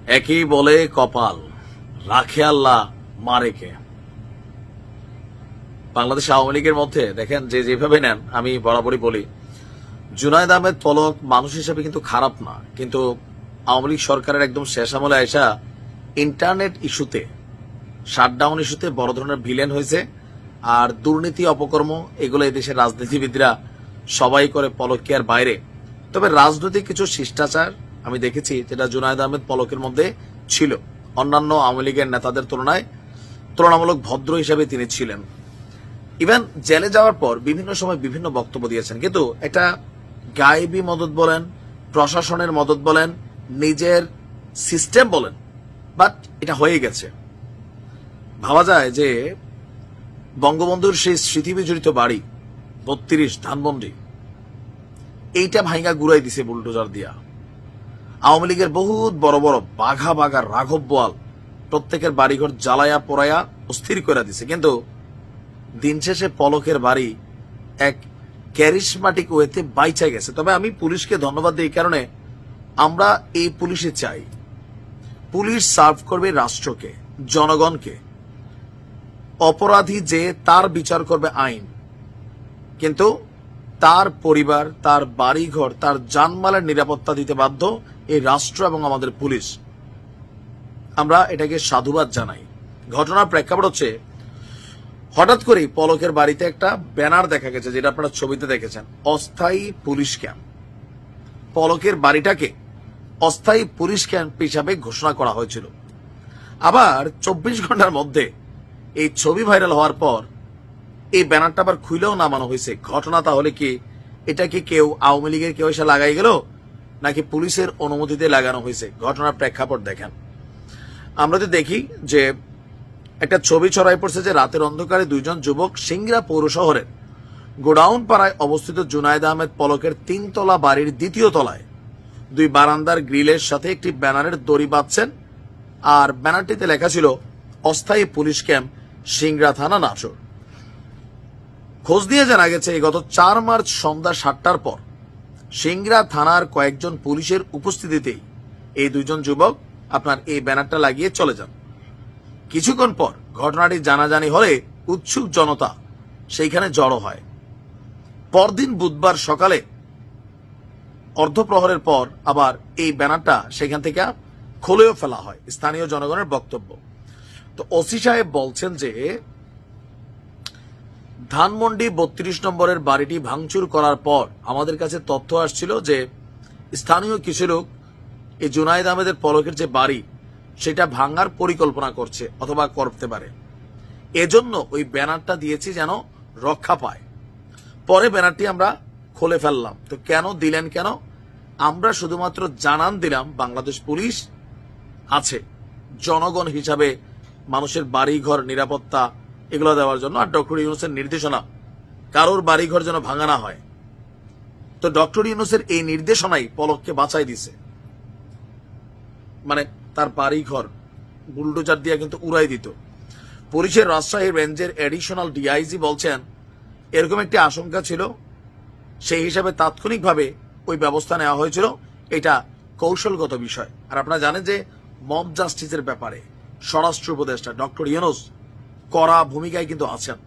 একই বলে কপাল, রাখে আল্লাহ মারে কে। বাংলাদেশ আওয়ামী লীগের মধ্যে দেখেন যে যেভাবে নেন, আমি বরাবরই বলি জুনায়েদ আহমেদ পলক মানুষ হিসেবে কিন্তু খারাপ না, কিন্তু আওয়ামী লীগ সরকারের একদম শেষ আমলে আইসা ইন্টারনেট ইস্যুতে, শাটডাউন ইস্যুতে বড় ধরনের ভিলেন হয়েছে। আর দুর্নীতি অপকর্ম এগুলো এদেশের রাজনীতিবিদরা সবাই করে পলক কেয়ার বাইরে। তবে রাজনৈতিক কিছু শিষ্টাচার আমি দেখেছি যেটা জুনায়েদ আহমেদ পলকের মধ্যে ছিল, অন্যান্য আওয়ামী লীগের নেতাদের তুলনায় তুলনামূলক ভদ্র হিসেবে তিনি ছিলেন। ইভেন জেলে যাওয়ার পর বিভিন্ন সময় বিভিন্ন বক্তব্য দিয়েছেন, কিন্তু এটা গায়েবী মদত বলেন, প্রশাসনের মদত বলেন, নিজের সিস্টেম বলেন, বাট এটা হয়ে গেছে। ভাবা যায় যে বঙ্গবন্ধুর সেই স্মৃতিবিজড়িত বাড়ি ৩২ ধানমন্ডি, এইটা ভাঙ্গা গুড়াই দিছে বুলডোজার দিয়া। আওয়ামী লীগের বহুত বড় বড় বাঘা বাঘা রাঘব বোয়াল প্রত্যেকের বাড়িঘর জ্বালায়া পোড়ায়া অস্থির করে দিছে, কিন্তু দিন শেষে পলকের বাড়ি এক ক্যারিসমাটিক ওয়েতে বাইচা গেছে। তবে আমি পুলিশকে ধন্যবাদ দিই, এই কারণে আমরা এই পুলিশে চাই, পুলিশ সার্ভ করবে রাষ্ট্রকে, জনগণকে। অপরাধী যে তার বিচার করবে আইন, কিন্তু তার পরিবার, তার বাড়িঘর, তার জানমালের নিরাপত্তা দিতে বাধ্য এই রাষ্ট্র এবং আমাদের পুলিশ। আমরা এটাকে সাধুবাদ জানাই। ঘটনার প্রেক্ষাপট হচ্ছে, হঠাৎ করেই পলকের বাড়িতে একটা ব্যানার দেখা গেছে, যেটা আপনারা ছবিতে দেখেছেন, অস্থায়ী পুলিশ ক্যাম্প। পলকের বাড়িটাকে অস্থায়ী পুলিশ ক্যাম্প হিসাবে ঘোষণা করা হয়েছিল। আবার 24 ঘন্টার মধ্যে এই ছবি ভাইরাল হওয়ার পর এই ব্যানারটা আবার খুলেও নামানো হয়েছে। ঘটনা তাহলে কি, এটা কি কেউ আওয়ামী লীগের কেউ এসে লাগাই গেল, নাকি পুলিশের অনুমতিতে লাগানো হয়েছে? ঘটনার প্রেক্ষাপট দেখেন। আমরা তো দেখি যে একটা ছবি ছড়াই পড়ছে যে রাতের অন্ধকারে দুইজন যুবক সিংড়া পৌর শহরের গোডাউন পাড়ায় অবস্থিত জুনায়েদ আহমেদ পলকের 3 তলা বাড়ির 2য় তলায় 2 বারান্দার গ্রিলের সাথে একটি ব্যানারের দড়ি বাঁধছেন। আর ব্যানারটিতে লেখা ছিল অস্থায়ী পুলিশ ক্যাম্প সিংড়া থানা নাটোর। খোঁজ নিয়ে জানা গেছে গত 4 মার্চ সন্ধ্যা 7টার পর সিংড়া থানার কয়েকজন পুলিশের উপস্থিতিতেই এই 2জন যুবক আপনার এই ব্যানারটা লাগিয়ে চলে যান। কিছুক্ষণ পর ঘটনাটি জানাজানি হলে উৎসুক জনতা সেইখানে জড়ো হয়। পরদিন বুধবার সকালে অর্ধপ্রহরের পর আবার এই ব্যানারটা সেখান থেকে খুলেও ফেলা হয়, স্থানীয় জনগণের বক্তব্য। তো ওসি সাহেব বলছেন যে ধানমন্ডি 32 নম্বরের বাড়িটি ভাঙচুর করার পর আমাদের কাছে তথ্য আসছিল যে স্থানীয় কিছু লোক এই জুনায়েদ আহমেদের পলকের যে বাড়ি সেটা ভাঙার পরিকল্পনা করছে অথবা করতে পারে, এজন্য ওই ব্যানারটা দিয়েছি যেন রক্ষা পায়। পরে ব্যানারটি আমরা খুলে ফেললাম। তো কেন দিলেন, কেন? আমরা শুধুমাত্র জানান দিলাম বাংলাদেশ পুলিশ আছে, জনগণ হিসাবে মানুষের বাড়িঘর নিরাপত্তা এগুলো দেওয়ার জন্য। আর ডক্টর ইউনূসের নির্দেশনা কারোর বাড়িঘর যেন ভাঙা না হয়। তো ডক্টর ইউনূসের এই নির্দেশনাই পলককে বাঁচাই দিছে। মানে তার বাড়িঘর বুলডোজার দিয়ে কিন্তু উড়াই দিত। পুলিশের রাজশাহী রেঞ্জের এডিশনাল ডিআইজি বলছেন এরকম একটি আশঙ্কা ছিল, সেই হিসাবে তাৎক্ষণিকভাবে ওই ব্যবস্থা নেওয়া হয়েছিল। এটা কৌশলগত বিষয়। আর আপনারা জানেন যে মব জাস্টিসের ব্যাপারে স্বরাষ্ট্র উপদেষ্টা ডক্টর ইউনূস কড়া ভূমিকায় কিন্তু আছেন।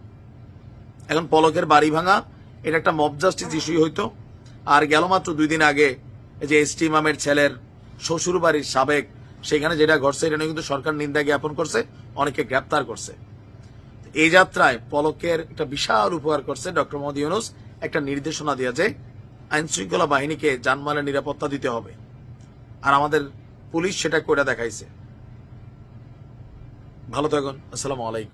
এখন পলকের বাড়ি ভাঙা এটা একটা মব জাস্টিস ইস্যু হইতো। আর গেল মাত্র 2 দিন আগে যে এসটি ইমামের ছেলের শ্বশুর বাড়ির সাবেক, সেখানে যেটা ঘটছে এটা নিয়ে কিন্তু সরকার নিন্দা জ্ঞাপন করছে, অনেকে গ্রেপ্তার করছে। এই যাত্রায় পলকের একটা বিশাল উপকার করছে ডক্টর মোহাম্মদ ইউনূস, একটা নির্দেশনা দিয়ে যে আইন শৃঙ্খলা বাহিনীকে জানমালের নিরাপত্তা দিতে হবে। আর আমাদের পুলিশ সেটা করে দেখাইছে। ভালো থাকুন। আসসালামু আলাইকুম।